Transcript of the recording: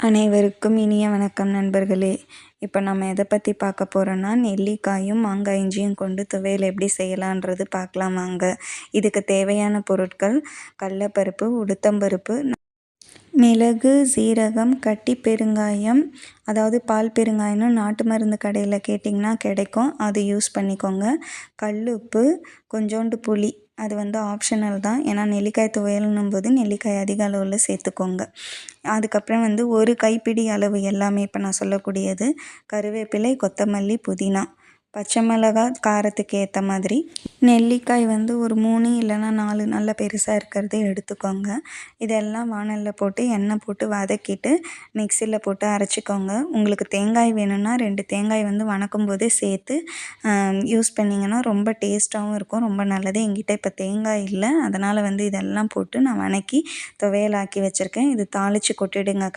அனைவருக்கும் இனிய வணக்கம் நண்பர்களே. இப்போ நம்ம எதை பற்றி பார்க்க போகிறோன்னா, நெல்லிக்காயும் மாங்காய் இஞ்சியும் கொண்டு துவையல் எப்படி செய்யலான்றது பார்க்கலாம் வாங்க. இதுக்கு தேவையான பொருட்கள்: கடலைப்பருப்பு, உளுத்தம்பருப்பு, மிளகு, சீரகம், கட்டி பெருங்காயம், அதாவது பால் பெருங்காயம்னு நாட்டு மருந்து கடையில் கேட்டிங்கன்னா கிடைக்கும், அது யூஸ் பண்ணிக்கோங்க. கல்லுப்பு, கொஞ்சோண்டு புளி, அது ஆப்ஷனல் தான். ஏன்னா நெல்லிக்காய் துவையல்னும் போது நெல்லிக்காய் அதிக அளவில் சேர்த்துக்கோங்க. அதுக்கப்புறம் ஒரு கைப்பிடி அளவு எல்லாமே இப்போ நான் சொல்லக்கூடியது: கருவேப்பிலை, கொத்தமல்லி, புதினா, பச்சை மிளகாய் காரத்துக்கு ஏற்ற மாதிரி. நெல்லிக்காய் ஒரு 3 இல்லைன்னா 4 நல்ல பெருசாக இருக்கிறது எடுத்துக்கோங்க. இதெல்லாம் வாணலில் போட்டு எண்ணெய் போட்டு வதக்கிட்டு மிக்சியில் போட்டு அரைச்சிக்கோங்க. உங்களுக்கு தேங்காய் வேணும்னா 2 தேங்காய் வணக்கும் போதே சேர்த்து யூஸ் பண்ணிங்கன்னா ரொம்ப டேஸ்ட்டாகவும் இருக்கும், ரொம்ப நல்லது. என்கிட்ட இப்போ தேங்காய் இல்லை, அதனால் இதெல்லாம் போட்டு நான் வணக்கி துவையலாக்கி வச்சுருக்கேன். இது தாளித்து கொட்டிடுங்க.